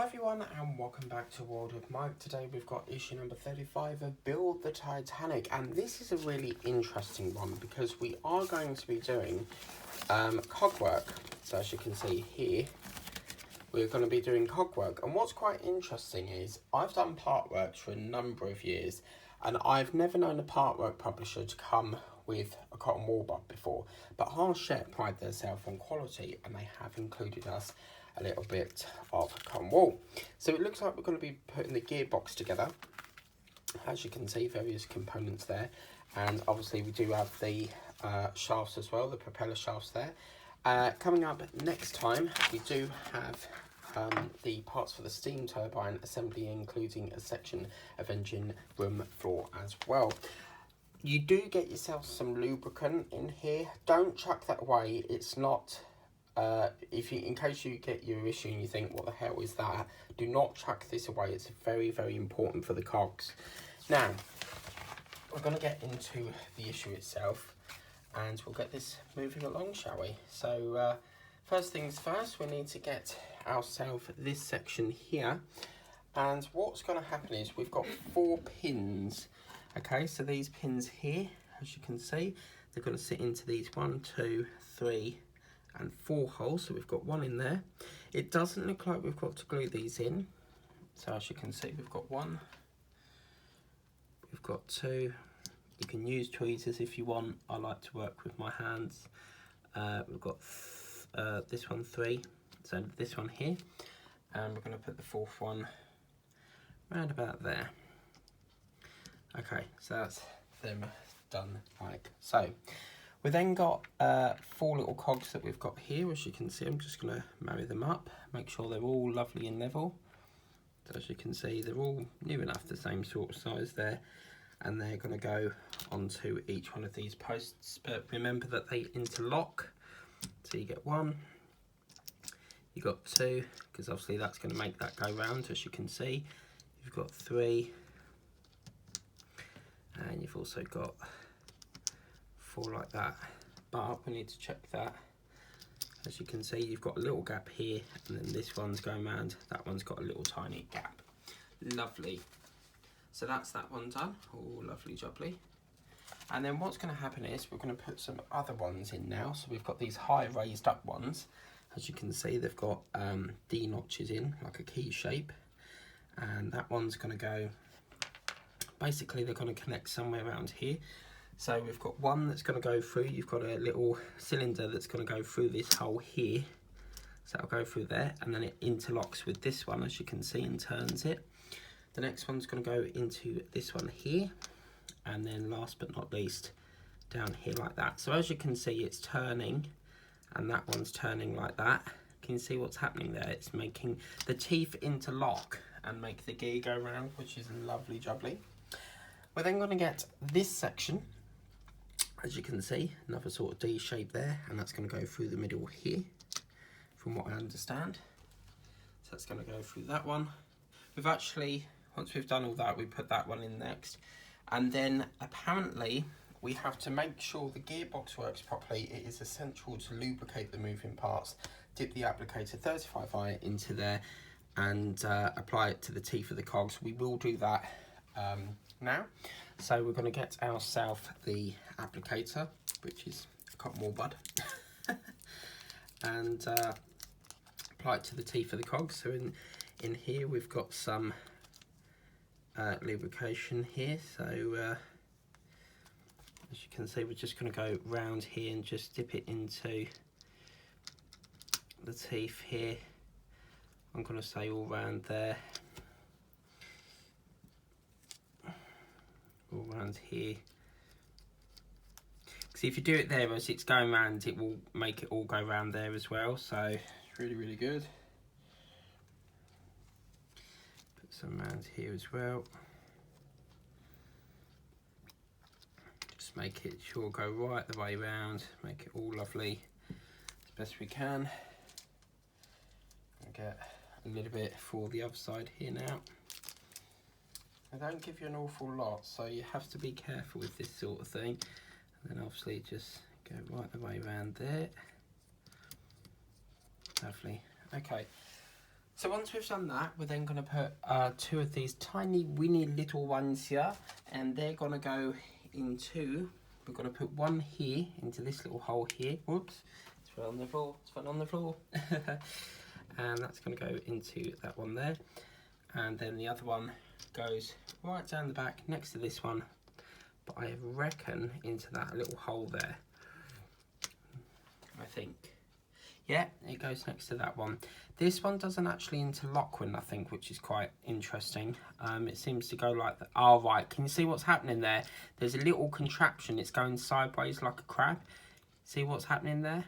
Hi everyone and welcome back to World of Mike. Today we've got issue number 35 of Build the Titanic, and this is a really interesting one because we are going to be doing cogwork. So as you can see here, we're going to be doing cogwork, and what's quite interesting is I've done Partwork for a number of years and I've never known a Partwork publisher to come with a cotton wool bud before, but Harshette pride themselves on quality and they have included us a little bit of cotton wool. So it looks like we're going to be putting the gearbox together. As you can see, various components there, and obviously we do have the shafts as well, the propeller shafts there. Coming up next time, we do have the parts for the steam turbine assembly, including a section of engine room floor as well. You do get yourself some lubricant in here. Don't chuck that away. It's not in case you get your issue and you think, what the hell is that? Do not chuck this away. It's very, very important for the cogs. Now, we're going to get into the issue itself and we'll get this moving along, shall we? So, first things first, we need to get ourselves this section here. And what's going to happen is we've got 4 pins. Okay, so these pins here, as you can see, they're going to sit into these 1, 2, 3, and 4 holes. So we've got 1 in there. It doesn't look like we've got to glue these in. So as you can see, we've got 1, we've got 2. You can use tweezers if you want. I like to work with my hands. We've got this one 3, so this one here, and we're going to put the 4th one round about there. Okay, so that's them done like so. We then got 4 little cogs that we've got here. As you can see, I'm just going to marry them up, make sure they're all lovely and level. So as you can see, they're all near enough the same sort of size there, and they're going to go onto each one of these posts. But remember that they interlock. So you get 1, you got 2, because obviously that's going to make that go round. As you can see, you've got 3, and you've also got 4 like that, but we need to check that. As you can see, you've got a little gap here, and then this one's going round, that one's got a little tiny gap. Lovely. So that's that one done. Oh, lovely jubbly. And then what's going to happen is we're going to put some other ones in now. So we've got these high raised up ones. As you can see, they've got D notches in, like a key shape. And that one's going to go, basically they're going to connect somewhere around here. So we've got 1 that's going to go through, you've got a little cylinder that's going to go through this hole here. So that'll go through there, and then it interlocks with this one, as you can see, and turns it. The next one's going to go into this one here, and then last but not least, down here like that. So as you can see, it's turning, and that one's turning like that. Can you see what's happening there? It's making the teeth interlock and make the gear go round, which is lovely jubbly. We're then going to get this section. As you can see, another sort of D shape there, and that's going to go through the middle here, from what I understand. So that's going to go through that one. We've actually, once we've done all that, we put that one in next. And then apparently we have to make sure the gearbox works properly. It is essential to lubricate the moving parts. Dip the applicator 35i into there and apply it to the teeth of the cogs. We will do that now. So we're going to get ourselves the applicator, which is a cotton wool bud, and apply it to the teeth of the cogs. So in here we've got some lubrication here. So as you can see, we're just going to go round here and just dip it into the teeth here. I'm going to say all round there. All around here. See, if you do it there as it's going round, it will make it all go round there as well. So it's really, really good. Put some around here as well. Just make it sure go right the way round. Make it all lovely as best we can. I'll get a little bit for the other side here now. They don't give you an awful lot, so you have to be careful with this sort of thing. And then obviously just go right the way around there. Lovely. Okay, So once we've done that, we're then going to put 2 of these tiny weeny little ones here, and they're going to go into, we're going to put one here into this little hole here. Whoops, it's fell on the floor, it's fell on the floor. And that's going to go into that one there, and then the other one goes right down the back next to this one, but I reckon into that little hole there, I think. Yeah, it goes next to that one. This one doesn't actually interlock with nothing, which is quite interesting. It seems to go like that. Oh, right, can you see what's happening there? There's a little contraption, it's going sideways like a crab. See what's happening there?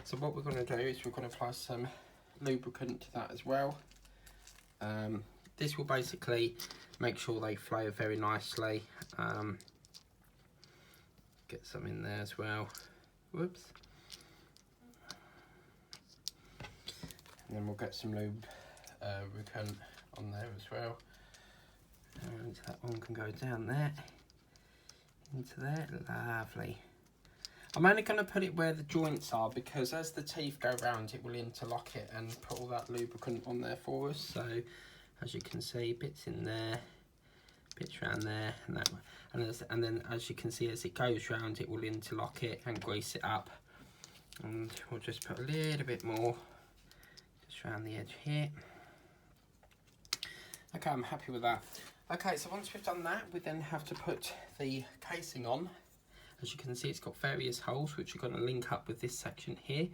So what we're going to do is we're going to apply some lubricant to that as well. This will basically make sure they flow very nicely. Get some in there as well. Whoops. And then we'll get some lubricant on there as well. And that one can go down there, into there. Lovely. I'm only going to put it where the joints are, because as the teeth go round it will interlock it and put all that lubricant on there for us. So as you can see, bits in there, bits around there, and that one. And then as you can see, as it goes round it will interlock it and grease it up. And we'll just put a little bit more just around the edge here. Okay, I'm happy with that. Okay, so once we've done that, we then have to put the casing on. As you can see, it's got various holes which are going to link up with this section here.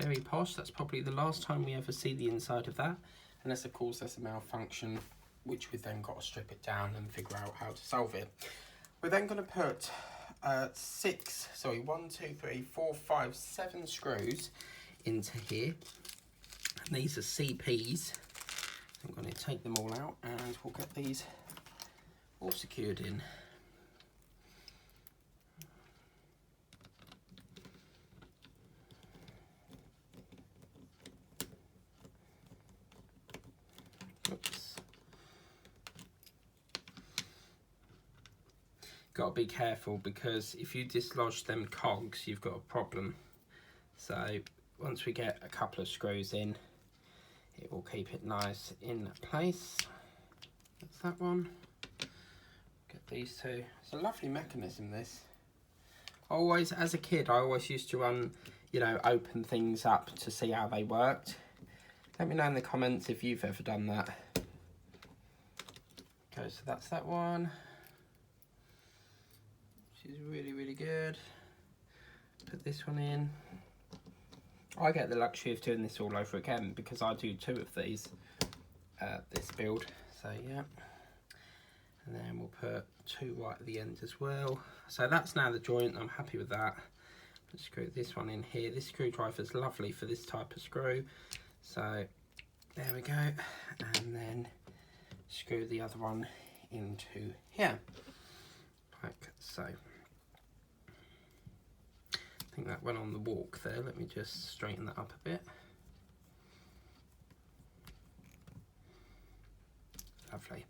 Very posh. That's probably the last time we ever see the inside of that, unless of course there's a malfunction, which we've then got to strip it down and figure out how to solve it. We're then going to put 7 screws into here, and these are CPs. I'm going to take them all out and we'll get these all secured in. Oops. Got to be careful, because if you dislodge them cogs you've got a problem. So once we get a couple of screws in, it will keep it nice in place. That's that one. Get these two. It's a lovely mechanism, this. Always, as a kid, I always used to open things up to see how they worked. Let me know in the comments if you've ever done that. Okay, so that's that one. Which is really, really good. Put this one in. I get the luxury of doing this all over again, because I do 2 of these, this build. So yeah. And then we'll put 2 right at the end as well. So that's now the joint. I'm happy with that. Let's screw this one in here. This screwdriver is lovely for this type of screw. So there we go, and then screw the other one into here, like so. I think that went on the walk there. Let me just straighten that up a bit. Lovely.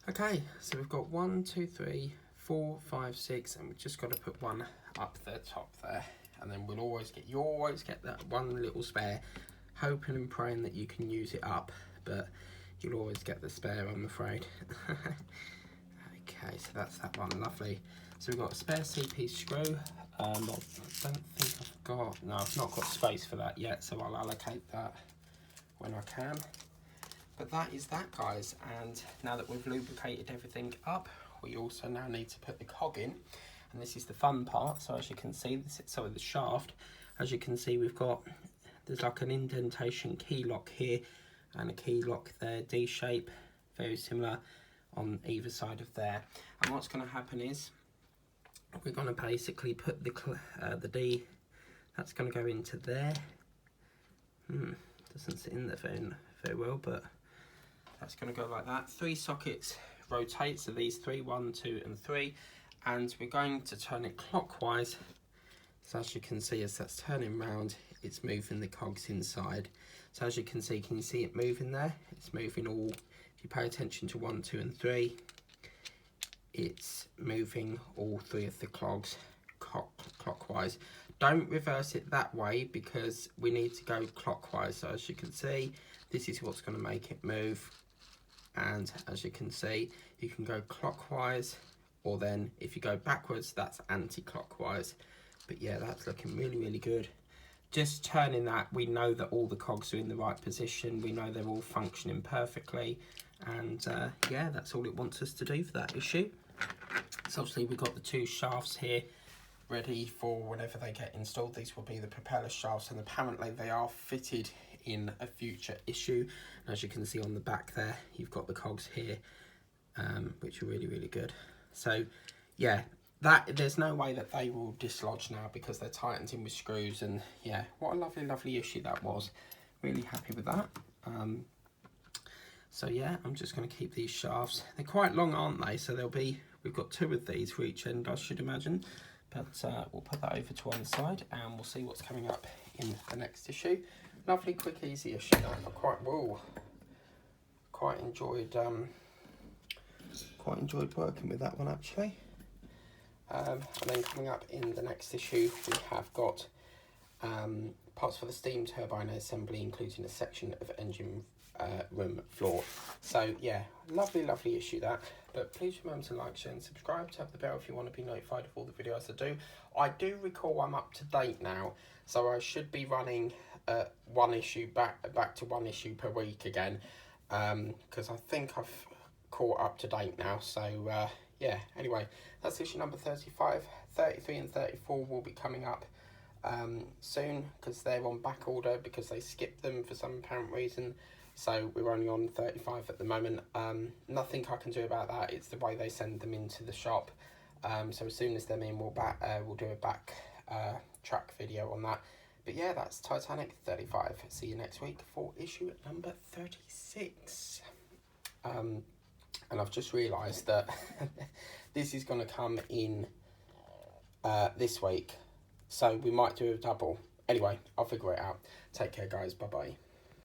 Okay, so we've got 1, 2, 3, 4, 5, 6, and we've just got to put one up the top there, and then you always get that one little spare, hoping and praying that you can use it up, but you'll always get the spare, I'm afraid. Okay, so that's that one. Lovely. So we've got a spare CP screw. I don't think I've not got space for that yet, so I'll allocate that when I can. But that is that, guys, and now that we've lubricated everything up, we also now need to put the cog in, and this is the fun part. So as you can see, the shaft, as you can see, there's like an indentation key lock here and a key lock there, D shape, very similar on either side of there. And what's going to happen is we're going to basically put the D, that's going to go into there. Doesn't sit in there very well, but that's going to go like that. 3 sockets rotate, so these 3, 1, 2 and 3, and we're going to turn it clockwise. So as you can see, as that's turning round, it's moving the cogs inside. So as you can see it moving there? It's moving all, if you pay attention to 1, 2 and 3, it's moving all 3 of the clogs clockwise. Don't reverse it that way because we need to go clockwise. So as you can see, this is what's going to make it move. And as you can see, you can go clockwise, or then if you go backwards, that's anti-clockwise. But yeah, that's looking really, really good. Just turning that, we know that all the cogs are in the right position. We know they're all functioning perfectly. And yeah, that's all it wants us to do for that issue. So obviously we've got the two shafts here ready for whenever they get installed. These will be the propeller shafts, and apparently they are fitted in a future issue. And as you can see on the back there, you've got the cogs here, which are really, really good. So yeah, there's no way that they will dislodge now because they're tightened in with screws. And yeah, what a lovely, lovely issue that was. Really happy with that. So yeah, I'm just going to keep these shafts. They're quite long, aren't they? So we've got two of these for each end, I should imagine. But we'll put that over to one side and we'll see what's coming up in the next issue. Lovely, quick, easy issue. Quite enjoyed working with that one actually. And then coming up in the next issue, we have got parts for the steam turbine assembly, including a section of engine room floor. So yeah, lovely, lovely issue that. But please remember to like, share and subscribe, tap the bell if you want to be notified of all the videos I do. I do recall I'm up to date now, so I should be running one issue back to one issue per week again, because I think I've caught up to date now. So yeah, anyway, that's issue number 35. 33 and 34 will be coming up soon because they're on back order because they skipped them for some apparent reason. So we're only on 35 at the moment. Nothing I can do about that. It's the way they send them into the shop. So as soon as they're in, we'll do a back track video on that. But yeah, that's Titanic 35. See you next week for issue number 36. And I've just realised that this is going to come in this week. So we might do a double. Anyway, I'll figure it out. Take care, guys. Bye-bye.